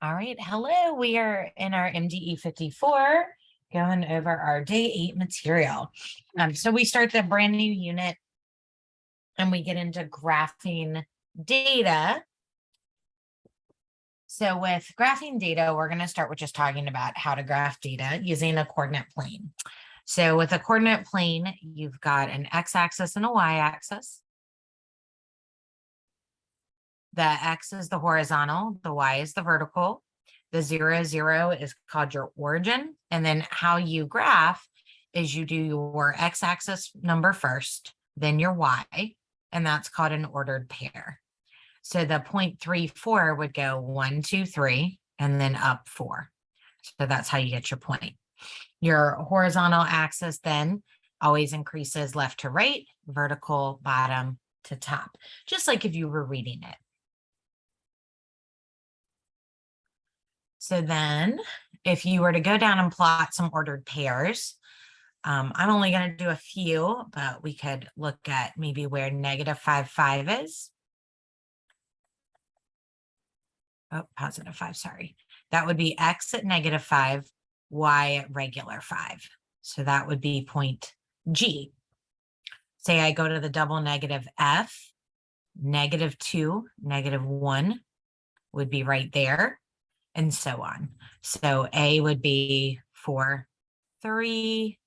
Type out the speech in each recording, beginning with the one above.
All right, hello. We are in our MDE 54, going over our day 8 material. So we start the brand new unit and we get into graphing data. So with graphing data, we're going to start with just talking about how to graph data using a coordinate plane. So with a coordinate plane, you've got an x-axis and a y-axis. The x is the horizontal, the y is the vertical. The 0, 0 is called your origin. And then how you graph is you do your x-axis number first, then your y, and that's called an ordered pair. So the 0.34 would go 1, 2, 3, and then up 4. So that's how you get your point. Your horizontal axis then always increases left to right, vertical bottom to top, just like if you were reading it. So then if you were to go down and plot some ordered pairs, I'm only going to do a few, but we could look at maybe where negative 5, 5 is. Oh, positive 5, sorry. That would be x at negative 5, y at regular 5. So that would be point G. Say I go to the double negative F, negative 2, negative 1 would be right there, and so on. So A would be 4, 3,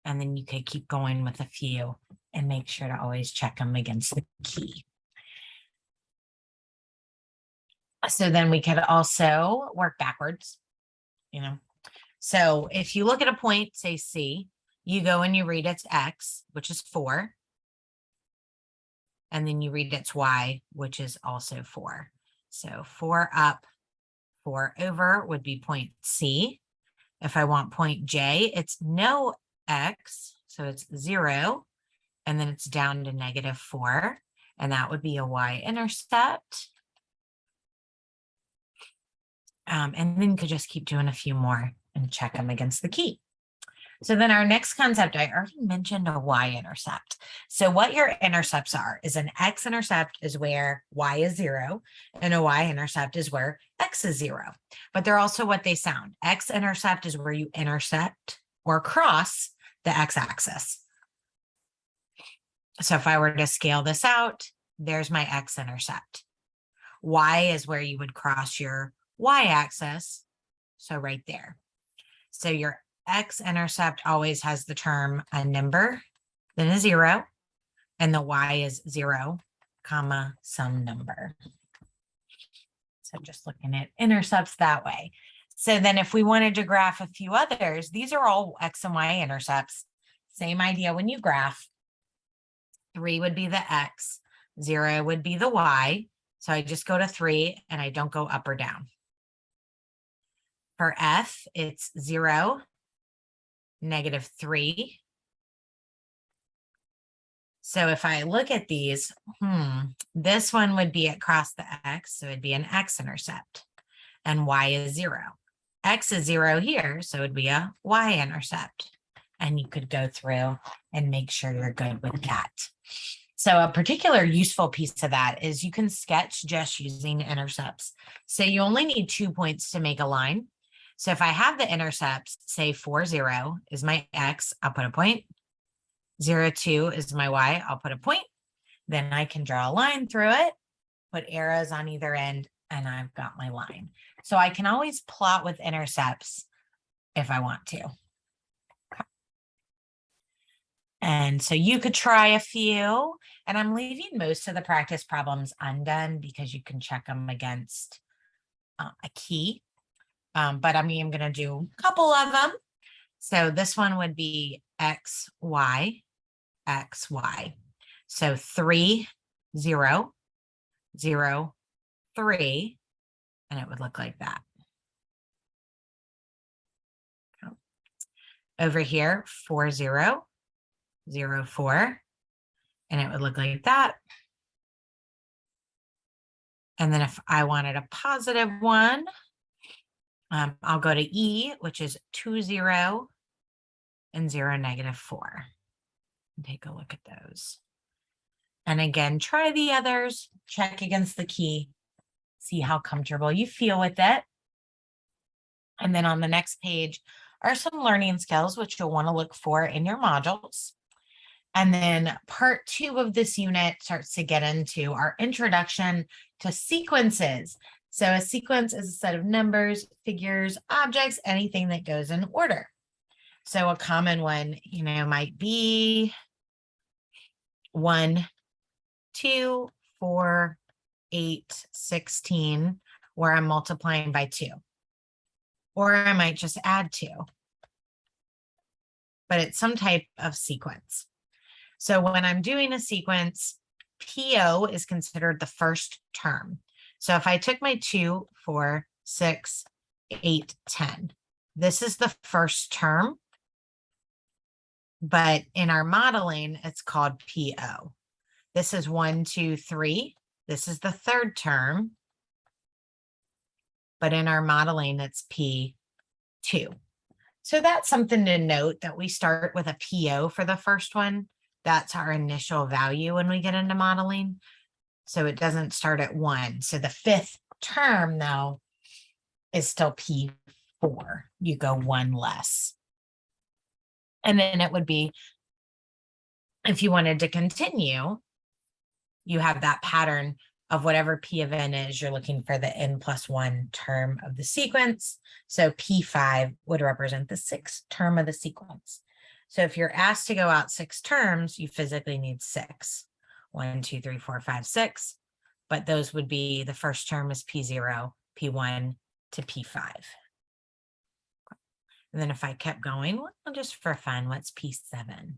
and then you could keep going with a few and make sure to always check them against the key. So then we could also work backwards, So if you look at a point, say C, you go and you read its X, which is 4. And then you read its Y, which is also 4. So 4 up, 4 over would be point C. If I want point J, it's no X, so it's 0. And then it's down to negative 4. And that would be a y-intercept. And then you could just keep doing a few more and check them against the key. So then our next concept, I already mentioned a y-intercept. So what your intercepts are is an x-intercept is where y is 0, and a y-intercept is where x is 0. But they're also what they sound. X-intercept is where you intersect or cross the x-axis. So if I were to scale this out, there's my x-intercept. Y is where you would cross your y-axis, so right there. So your x-intercept always has the term a number, then a 0, and the y is 0, comma, some number. So just looking at intercepts that way. So then if we wanted to graph a few others, these are all x and y intercepts. Same idea when you graph. 3 would be the x, 0 would be the y. So I just go to 3 and I don't go up or down. For F, it's 0, negative 3. So if I look at these, this one would be across the x, so it'd be an x-intercept, and y is 0. X is 0 here, so it'd be a y-intercept. And you could go through and make sure you're good with that. So a particular useful piece of that is you can sketch just using intercepts. So you only need 2 points to make a line. So if I have the intercepts, say 4, 0 is my x, I'll put a point. 0, 2 is my y, I'll put a point. Then I can draw a line through it, put arrows on either end, and I've got my line. So I can always plot with intercepts if I want to. And so you could try a few, and I'm leaving most of the practice problems undone because you can check them against a key. But I'm going to do a couple of them. So this one would be x, y, x, y. So 3, 0, 0, 3, and it would look like that. Over here, 4, 0, 0, 4, and it would look like that. And then if I wanted a positive one, I'll go to E, which is 2, 0, and 0, negative 4. Take a look at those. And again, try the others, check against the key, See how comfortable you feel with it. And then on the next page are some learning skills, which you'll want to look for in your modules. And then part 2 of this unit starts to get into our introduction to sequences. So a sequence is a set of numbers, figures, objects, anything that goes in order. So a common one, might be 1, 2, 4, 8, 16, where I'm multiplying by 2. Or I might just add 2. But it's some type of sequence. So when I'm doing a sequence, PO is considered the first term. So if I took my 2, 4, 6, 8, 10, this is the first term. But in our modeling, it's called PO. This is 1, 2, 3. This is the third term. But in our modeling, it's P2. So that's something to note, that we start with a PO for the first one. That's our initial value when we get into modeling. So it doesn't start at 1. So the fifth term, though, is still P4. You go 1 less. And then it would be, if you wanted to continue, you have that pattern of whatever P of n is, you're looking for the n+1 term of the sequence. So P5 would represent the 6th term of the sequence. So if you're asked to go out 6 terms, you physically need 6. 1, 2, 3, 4, 5, 6. But those would be, the first term is P0, P1 to P5. And then if I kept going, well, just for fun, what's P7?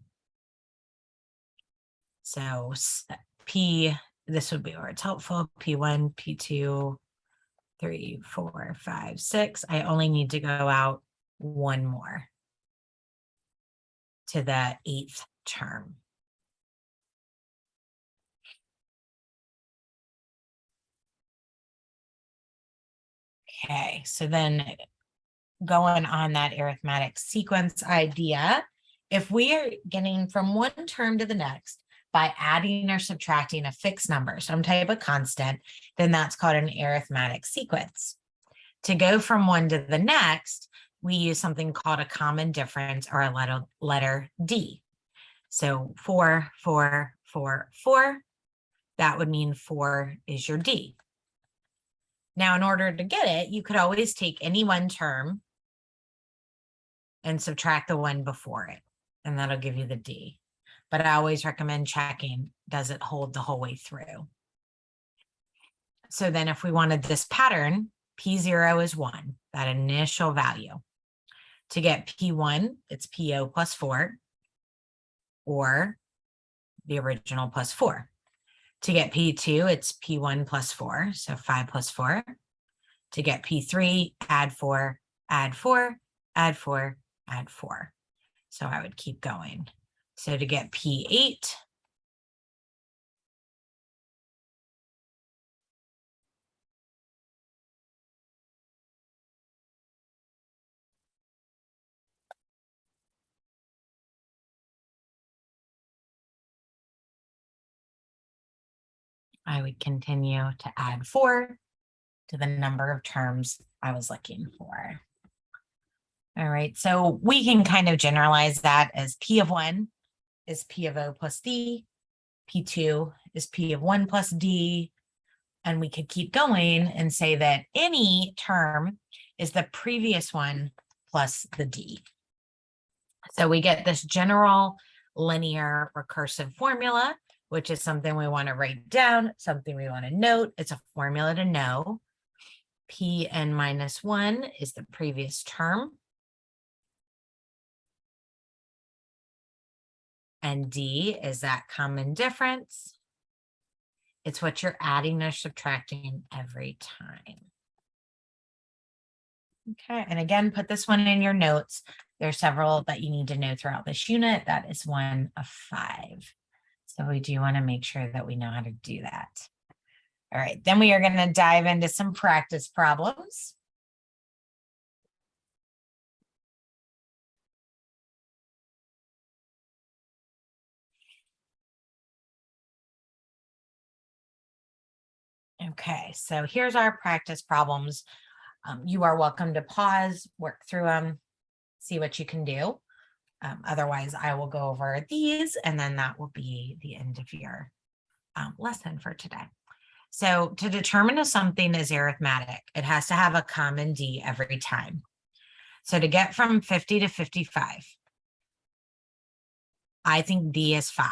So this would be where it's helpful. P1, P2, 3, 4, 5, 6. I only need to go out 1 more to the 8th term. Okay, so then going on that arithmetic sequence idea, if we are getting from one term to the next by adding or subtracting a fixed number, some type of constant, then that's called an arithmetic sequence. To go from one to the next, we use something called a common difference, or a letter D. So 4, 4, 4, 4, that would mean 4 is your D. Now, in order to get it, you could always take any one term and subtract the one before it, and that'll give you the D. But I always recommend checking, does it hold the whole way through? So then if we wanted this pattern, P0 is 1, that initial value. To get P1, it's PO plus 4, or the original plus 4. To get P2, it's P1 plus 4, so 5 plus 4. To get P3, add 4, add 4, add 4, add 4. So I would keep going. So to get P8, I would continue to add 4 to the number of terms I was looking for. All right, so we can kind of generalize that as P of 1 is P of O plus D, P2 is P of 1 plus D, and we could keep going and say that any term is the previous one plus the D. So we get this general linear recursive formula, which is something we want to write down, something we want to note. It's a formula to know. Pn minus 1 is the previous term. And D is that common difference. It's what you're adding or subtracting every time. Okay, and again, put this one in your notes. There are several that you need to know throughout this unit. That is one of 5. So we do want to make sure that we know how to do that. All right, then we are going to dive into some practice problems. Okay, so here's our practice problems. You are welcome to pause, work through them, see what you can do. Otherwise, I will go over these, and then that will be the end of your lesson for today. So to determine if something is arithmetic, it has to have a common D every time. So to get from 50 to 55, I think D is 5.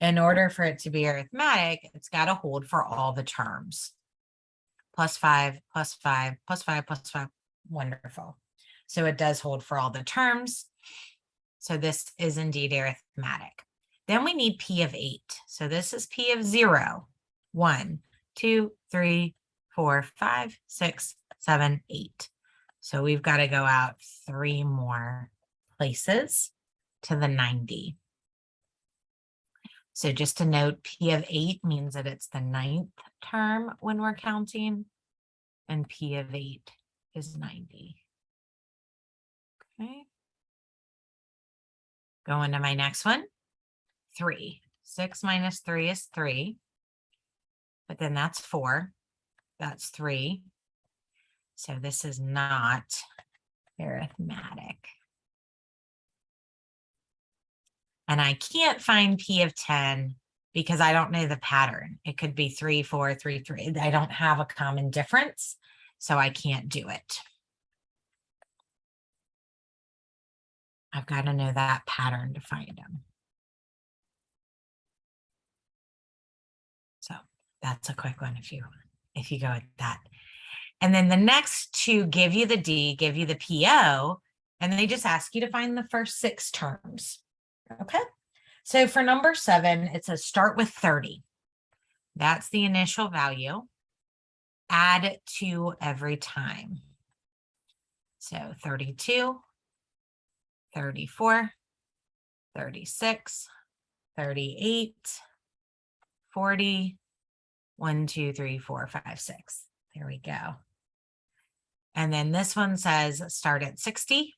In order for it to be arithmetic, it's got to hold for all the terms. Plus 5, plus 5, plus 5, plus 5. Wonderful. So it does hold for all the terms. So this is indeed arithmetic. Then we need P of 8. So this is P of 0. 1, 2, 3, 4, 5, 6, 7, 8. So we've got to go out 3 more places to the 90. So just to note, P of 8 means that it's the 9th term when we're counting, and P of 8 is 90. Okay. Going to my next one, 3. 6 minus 3 is 3, but then that's 4. That's 3. So this is not arithmetic. And I can't find P of 10 because I don't know the pattern. It could be 3, 4, 3, 3. I don't have a common difference, so I can't do it. I've got to know that pattern to find them. So that's a quick one if you go with that. And then the next two give you the D, give you the PO, and they just ask you to find the first 6 terms. Okay. So for number 7, it says start with 30. That's the initial value. Add 2 every time. So 32, 34, 36, 38, 40, 1, 2, 3, 4, 5, 6. There we go. And then this one says start at 60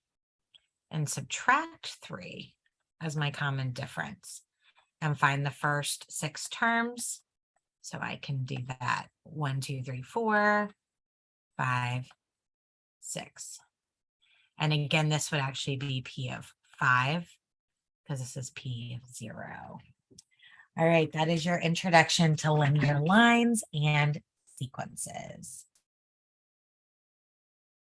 and subtract 3 as my common difference and find the first 6 terms. So I can do that. 1, 2, 3, 4, 5, 6. And again, this would actually be P of 5 because this is P of 0. All right, that is your introduction to linear lines and sequences.